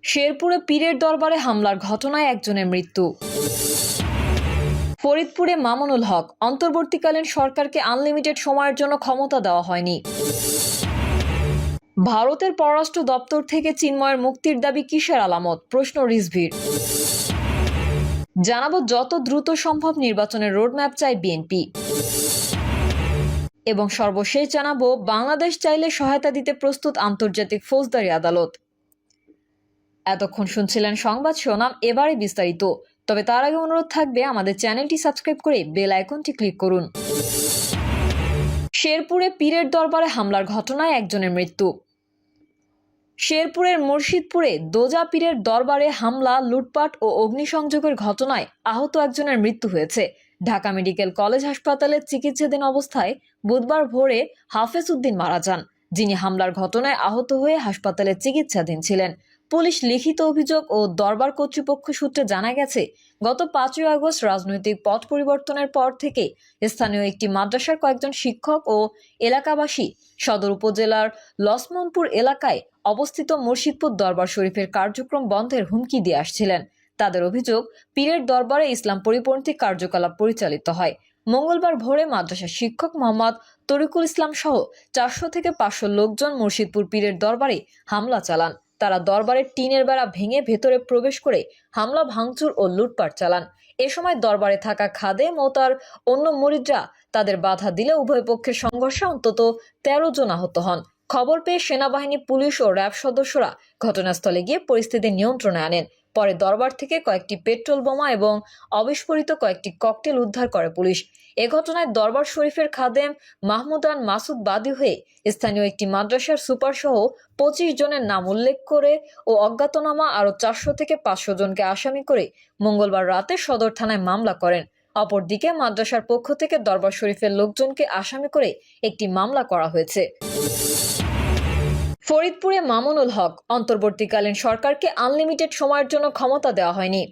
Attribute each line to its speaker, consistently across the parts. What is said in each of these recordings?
Speaker 1: শেরপুরে পীরের দরবারে হামলার ঘটনায় একজনের মৃত্যু। ফরিদপুরে মামুনুল হক, অন্তর্বর্তীকালীন সরকারকে আনলিমিটেড সময়ের জন্য ক্ষমতা দেওয়া হয়নি। ভারতের পররাষ্ট্র দপ্তর থেকে চিন্ময়ের মুক্তির দাবি কিসের আলামত, প্রশ্ন রিজভির। জানাবো যত দ্রুত সম্ভব নির্বাচনের রোডম্যাপ চাই বিএনপি। এবং সর্বশেষ জানাবো বাংলাদেশ চাইলে সহায়তা দিতে প্রস্তুত আন্তর্জাতিক ফৌজদারি আদালত। এতক্ষণ শুনছিলেন সংবাদ শিরোনাম, এবারে বিস্তারিত। তবে তার আগে অনুরোধ থাকবে আমাদের চ্যানেলটি সাবস্ক্রাইব করে বেল আইকনটি ক্লিক করুন। শেরপুরে পীরের দরবারে হামলার ঘটনায় একজনের মৃত্যু। শেরপুরের মুর্শিদপুরে দোজা পীরের দরবারে হামলা, লুটপাট ও অগ্নিসংযোগের ঘটনায় আহত একজনের মৃত্যু হয়েছে। ঢাকা মেডিকেল কলেজ হাসপাতালে চিকিৎসাধীন অবস্থায় বুধবার ভোরে হাফেজ উদ্দিন মারা যান, যিনি হামলার ঘটনায় আহত হয়ে হাসপাতালে চিকিৎসাধীন ছিলেন। পুলিশ লিখিত অভিযোগ ও দরবার কর্তৃপক্ষ সূত্রে জানা গেছে, গত 5ই আগস্ট রাজনৈতিক পথ পরিবর্তনের পর থেকে স্থানীয় একটি মাদ্রাসার কয়েকজন শিক্ষক ও এলাকাবাসী সদর উপজেলার লছমনপুর এলাকায় অবস্থিত মুর্শিদপুর দরবার শরীফের কার্যক্রম বন্ধের হুমকি দিয়ে আসছিলেন। তাদের অভিযোগ, পীরের দরবারে ইসলাম পরিপন্থী কার্যকলাপ পরিচালিত হয়। মঙ্গলবার ভোরে মাদ্রাসার শিক্ষক মোহাম্মদ তরিকুল ইসলাম সহ 400 থেকে 500 লোকজন মুর্শিদপুর পীরের দরবারে হামলা চালান। তারা দরবারের টিনের বেড়া ভেঙে ভেতরে প্রবেশ করে হামলা, ভাঙচুর ও লুটপাট চালান। এ সময় দরবারে থাকা খাদেম ও তার অন্য মুরিদরা তাদের বাধা দিলে উভয় পক্ষের সংঘর্ষে অন্তত 13 জন আহত হন। খবর পেয়ে সেনাবাহিনী, পুলিশ ও র্যাব সদস্যরা ঘটনাস্থলে গিয়ে পরিস্থিতি নিয়ন্ত্রণে আনেন। পরে দরবার থেকে কয়েকটি পেট্রোল বোমা এবং অবিস্ফোরিত কয়েকটি ককটেল উদ্ধার করে পুলিশ। এ ঘটনায় দরবার শরীফের খাদেম মাহমুদান মাসুদ বাদী হয়ে স্থানীয় একটি মাদ্রাসার সুপার সহ 25 জনের নাম উল্লেখ করে ও অজ্ঞাতনামা আরও 400 থেকে 500 জনকে আসামি করে মঙ্গলবার রাতে সদর থানায় মামলা করেন। অপরদিকে মাদ্রাসার পক্ষ থেকে দরবার শরীফের লোকজনকে আসামি করে একটি মামলা করা হয়েছে। ফরিদপুরে মামুনুল হক, অন্তর্বর্তীকালীন সরকারকে আনলিমিটেড সময়ের জন্য ক্ষমতা দেওয়া হয়নি।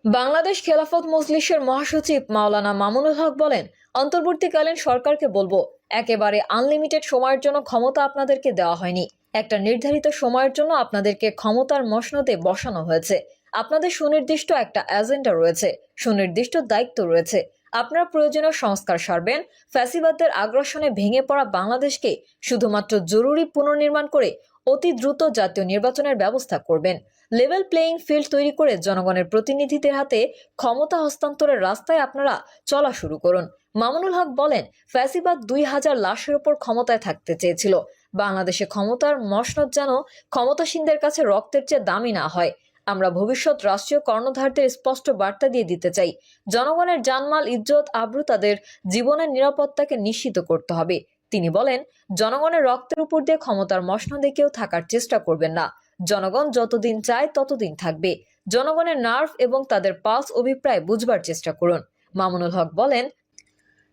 Speaker 1: বাংলাদেশ খেলাফত মজলিসের মহাসচিব মাওলানা মামুনুল হক বলেন, অন্তর্বর্তীকালীন সরকারকে বলবো, একেবারে আনলিমিটেড সময়ের জন্য ক্ষমতা আপনাদেরকে দেওয়া হয়নি। একটা নির্ধারিত সময়ের জন্য আপনাদেরকে ক্ষমতার মসনদে বসানো হয়েছে। আপনাদের সুনির্দিষ্ট একটা এজেন্ডা রয়েছে, সুনির্দিষ্ট দায়িত্ব রয়েছে। আপনারা প্রয়োজনীয় সংস্কার সারবেন। ফ্যাসিবাদদের আগ্রাসনে ভেঙে পড়া বাংলাদেশকে শুধুমাত্র জরুরি পুনর্নির্মাণ করে অতি দ্রুত জাতীয় নির্বাচনের ব্যবস্থা করবেন। লেভেল প্লেয়িং ফিল্ড তৈরি করে জনগণের প্রতিনিধিদের হাতে ক্ষমতা হস্তান্তরের রাস্তায় আপনারা চলা শুরু করুন। মামুনুল হক বলেন, ফ্যাসিবাদ 2000 লাশের ওপর ক্ষমতায় থাকতে চেয়েছিল। বাংলাদেশে ক্ষমতার মসনদ যেন ক্ষমতাসীনদের কাছে রক্তের চেয়ে দামি না হয়। আমরা ভবিষ্যৎ রাষ্ট্রীয় কর্ণধারদের স্পষ্ট বার্তা দিয়ে দিতে চাই, জনগণের জানমাল, ইজ্জত, আবরু, তাদের জীবনের নিরাপত্তাকে নিশ্চিত করতে হবে। তিনি বলেন, জনগণের রক্তের উপর দিয়ে ক্ষমতার মসনদে কেউ থাকার চেষ্টা করবেন না। জনগণ যতদিন চায় ততদিন থাকবে। জনগণের নার্ভ এবং তাদের পালস অভিপ্রায় বুঝবার চেষ্টা করুন। মামুনুল হক বলেন,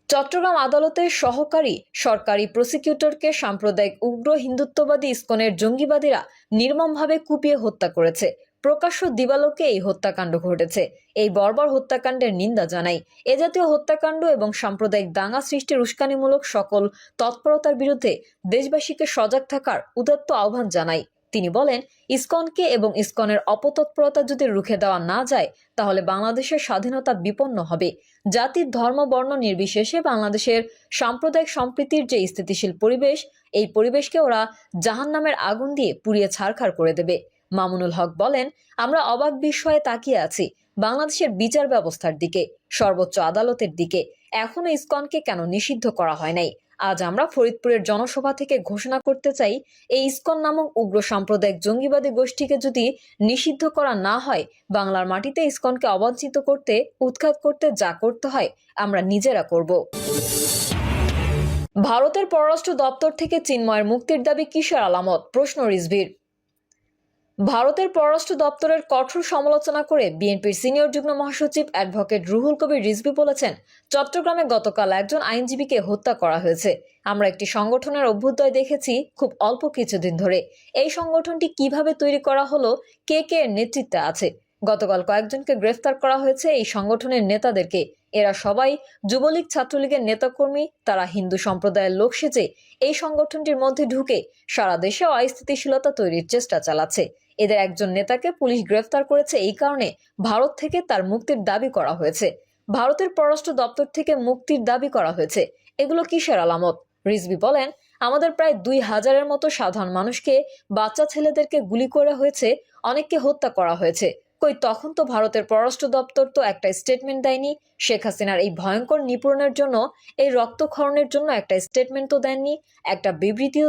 Speaker 1: চট্টগ্রাম আদালতের সহকারী সরকারি প্রসিকিউটরকে সাম্প্রদায়িক উগ্র হিন্দুত্ববাদী ইসকনের জঙ্গিবাদীরা নির্মমভাবে কুপিয়ে হত্যা করেছে। প্রকাশ্য দিবালোকে এই হত্যাকাণ্ড ঘটেছে। এই বর্বর হত্যাকাণ্ডের নিন্দা জানাই। এ জাতীয় হত্যাকাণ্ড এবং সাম্প্রদায়িক দাঙ্গা সৃষ্টির উস্কানিমূলক সকল তৎপরতার বিরুদ্ধে দেশবাসীকে সজাগ থাকার উদাত্ত আহ্বান জানাই। তিনি বলেন, ইসকনকে এবং ইসকনের অপতৎপরতা যদি রুখে দেওয়া না যায়, তাহলে বাংলাদেশের স্বাধীনতা বিপন্ন হবে। জাতির ধর্ম বর্ণ নির্বিশেষে বাংলাদেশের সাম্প্রদায়িক সম্প্রীতির যে স্থিতিশীল পরিবেশ, এই পরিবেশকে ওরা জাহান্নামের আগুন দিয়ে পুড়িয়ে ছারখার করে দেবে। মামুনুল হক বলেন, আমরা অবাক বিস্ময়ে তাকিয়ে আছি বাংলাদেশের বিচার ব্যবস্থার দিকে, সর্বোচ্চ আদালতের দিকে। এখনো ইসকনকে কেন নিষিদ্ধ করা হয় নাই? আজ আমরা ফরিদপুরের জনসভা থেকে ঘোষণা করতে চাই, এই ইসকন নামক উগ্র সাম্প্রদায়িক জঙ্গিবাদী গোষ্ঠীকে যদি নিষিদ্ধ করা না হয়, বাংলার মাটিতে ইসকনকে অবাঞ্ছিত করতে, উৎখাত করতে যা করতে হয় আমরা নিজেরা করব। ভারতের পররাষ্ট্র দপ্তর থেকে চিন্ময়ের মুক্তির দাবি কিসের আলামত, প্রশ্ন রিজভির। ভারতের পররাষ্ট্র দপ্তরের কঠোর সমালোচনা করে বিএনপির সিনিয়র যুগ্ম মহাসচিব অ্যাডভোকেট রুহুল কবির রিজভী বলেছেন, চট্টগ্রামে গতকাল একজন আইনজীবীকে হত্যা করা হয়েছে। আমরা একটি সংগঠনের অভ্যুদয় দেখেছি খুব অল্প কিছুদিন ধরে। এই সংগঠনটি কিভাবে তৈরি করা হলো, কে কে এর নেতৃত্বে আছে। গতকাল কয়েকজনকে গ্রেফতার করা হয়েছে এই সংগঠনের নেতাদেরকে। এরা সবাই যুবলীগ ছাত্রলীগের নেতাকর্মী। তারা হিন্দু সম্প্রদায়ের লোক সেজে এই সংগঠনটির মধ্যে ঢুকে সারা দেশে অস্থিতিশীলতা তৈরির চেষ্টা চালাচ্ছে। এদের একজন নেতাকে পুলিশ গ্রেফতার করেছে এই কারণে ভারত থেকে তার মুক্তির দাবি করা হয়েছে। ভারতের পররাষ্ট্র দপ্তর থেকে মুক্তির দাবি করা হয়েছে। এগুলো কিসের আলামত? রিজভী বলেন, আমাদের প্রায় 2000-এর মতো সাধারণ মানুষকে, বাচ্চা ছেলেদেরকে গুলি করা হয়েছে, অনেককে হত্যা করা হয়েছে। কই তখন তো ভারতের পররাষ্ট্র দপ্তর তো একটা স্টেটমেন্ট দেয়নি। শেখ হাসিনার এই ভয়ঙ্কর নিপীড়নের জন্য, এই রক্তক্ষরণের জন্য একটা স্টেটমেন্ট তো দেননি, একটা বিবৃতিও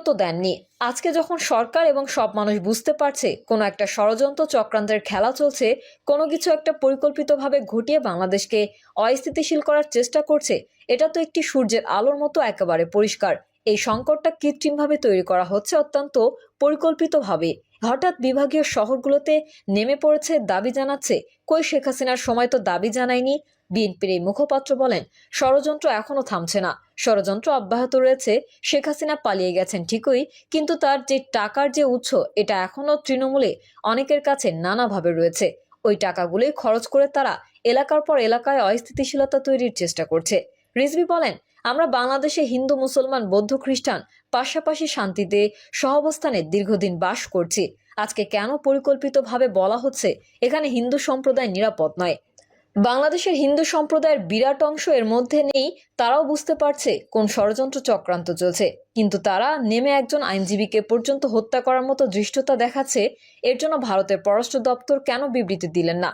Speaker 1: তো দেননি। আজকে যখন সরকার এবং সব মানুষ বুঝতে পারছে কোনো একটা ষড়যন্ত্র চক্রান্তের খেলা চলছে, কোনো কিছু একটা পরিকল্পিতভাবে ঘটিয়ে বাংলাদেশকে অস্থিতিশীল করার চেষ্টা করছে, এটা তো একটি সূর্যের আলোর মতো একেবারে পরিষ্কার। এই সংকটটা কৃত্রিমভাবে তৈরি করা হচ্ছে, অত্যন্ত পরিকল্পিতভাবে। হঠাৎ বিভাগীয় শহরগুলোতে নেমে পড়েছে, দাবি জানাচ্ছে। কই শেখ হাসিনার সময় তো দাবি জানায়নি। বিএনপির এই মুখপাত্র বলেন, ষড়যন্ত্র এখনো থামছে না, ষড়যন্ত্র অব্যাহত রয়েছে। শেখ হাসিনা পালিয়ে গেছেন ঠিকই, কিন্তু তার যে টাকার যে উৎস, এটা এখনো তৃণমূলে অনেকের কাছে নানাভাবে রয়েছে। ওই টাকাগুলোই খরচ করে তারা এলাকার পর এলাকায় অস্থিতিশীলতা তৈরির চেষ্টা করছে। রিজভী বলেন, আমরা বাংলাদেশে হিন্দু, মুসলমান, বৌদ্ধ, খ্রিস্টান পাশাপাশি শান্তিতে সহাবস্থানে দীর্ঘদিন বাস করছি। আজকে কেন পরিকল্পিতভাবে বলা হচ্ছে এখানে হিন্দু সম্প্রদায় নিরাপদ নয়? বাংলাদেশের হিন্দু সম্প্রদায়ের বিরাট অংশ এর মধ্যে নেই। তারাও বুঝতে পারছে কোন ষড়যন্ত্র চক্রান্ত চলছে, কিন্তু তারা নেমে একজন আইনজীবীকে পর্যন্ত হত্যা করার মতো ধৃষ্টতা দেখাচ্ছে। এর জন্য ভারতের পররাষ্ট্র দপ্তর কেন বিবৃতি দিলেন না?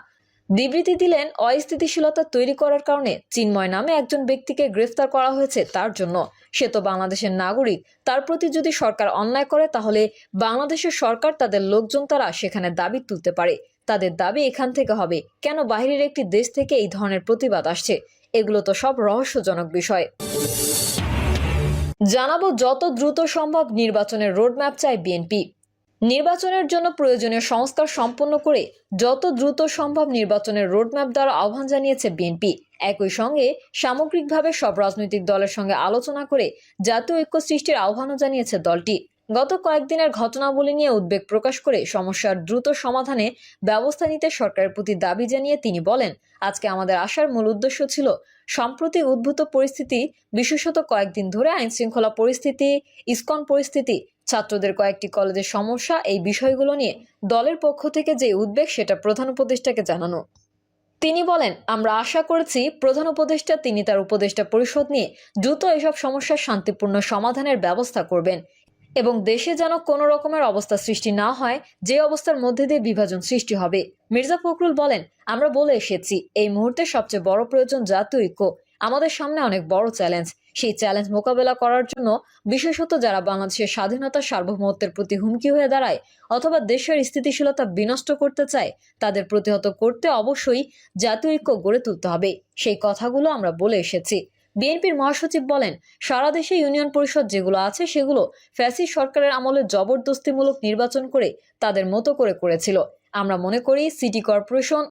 Speaker 1: বিবৃতি দিলেন অস্থিতিশীলতা তৈরি করার কারণে চিন্ময় নামে একজন ব্যক্তিকে গ্রেফতার করা হয়েছে তার জন্য। সে তো বাংলাদেশের নাগরিক। তার প্রতি যদি সরকার অন্যায় করে, তাহলে বাংলাদেশের সরকার, তাদের লোকজন, তারা সেখানে দাবি তুলতে পারে। তাদের দাবি এখান থেকে হবে। কেন বাহিরের একটি দেশ থেকে এই ধরনের প্রতিবাদ আসছে? এগুলো তো সব রহস্যজনক বিষয়। জানাবো, যত দ্রুত সম্ভব নির্বাচনের রোডম্যাপ চায় বিএনপি। নির্বাচনের জন্য প্রয়োজনীয় সংস্কার সম্পন্ন করে যত দ্রুত সম্ভব নির্বাচনের রোডম্যাপ দেওয়ার আহ্বান জানিয়েছে বিএনপি। একই সঙ্গে সামগ্রিকভাবে সব রাজনৈতিক দলের সঙ্গে আলোচনা করে জাতীয় ঐক্য সৃষ্টির আহ্বানও জানিয়েছে দলটি। গত কয়েকদিনের ঘটনাবলী নিয়ে উদ্বেগ প্রকাশ করে সমস্যার দ্রুত সমাধানে ব্যবস্থা নিতে সরকারের প্রতি দাবি জানিয়ে তিনি বলেন, আজকে আমাদের আসার মূল উদ্দেশ্য ছিল সম্প্রতি উদ্ভূত পরিস্থিতি, বিশেষত কয়েকদিন ধরে আইনশৃঙ্খলা পরিস্থিতি, ইসকন পরিস্থিতি, ছাত্রদের কয়েকটি কলেজের সমস্যা, এই বিষয়গুলো নিয়ে দলের পক্ষ থেকে যে উদ্বেগ, সেটা প্রধান উপদেষ্টাকে জানানো। তিনি বলেন, আমরা আশা করেছি প্রধান উপদেষ্টা, তিনি তার উপদেষ্টা পরিষদ নিয়ে দ্রুত এসব সমস্যার শান্তিপূর্ণ সমাধানের ব্যবস্থা করবেন এবং দেশে যেন কোনো রকমের অবস্থা সৃষ্টি না হয়, যে অবস্থার মধ্যে দিয়ে বিভাজন সৃষ্টি হবে। মির্জা ফখরুল বলেন, আমরা বলে এসেছি এই মুহূর্তে সবচেয়ে বড় প্রয়োজন জাতীয় ঐক্য। আমাদের সামনে অনেক বড় চ্যালেঞ্জ। সেই চ্যালেঞ্জ মোকাবেলা করার জন্য বিশেষত যারা বাংলাদেশের স্বাধীনতা, সার্বভৌমত্বের প্রতি হুমকি হয়ে দাঁড়ায় অথবা দেশের স্থিতিশীলতা বিনষ্ট করতে চায়, তাদের প্রতিহত করতে অবশ্যই জাতীয় ঐক্য গড়ে তুলতে হবে। সেই কথাগুলো আমরা বলে এসেছি। বিএনপির মহাসচিব বলেন, সারা দেশে ইউনিয়ন পরিষদ যেগুলো আছে সেগুলো ফ্যাসিস্ট সরকারের আমলে জবরদস্তিমূলক নির্বাচন করে তাদের মতো করে করেছিল। আমরা মনে করি সিটি কর্পোরেশন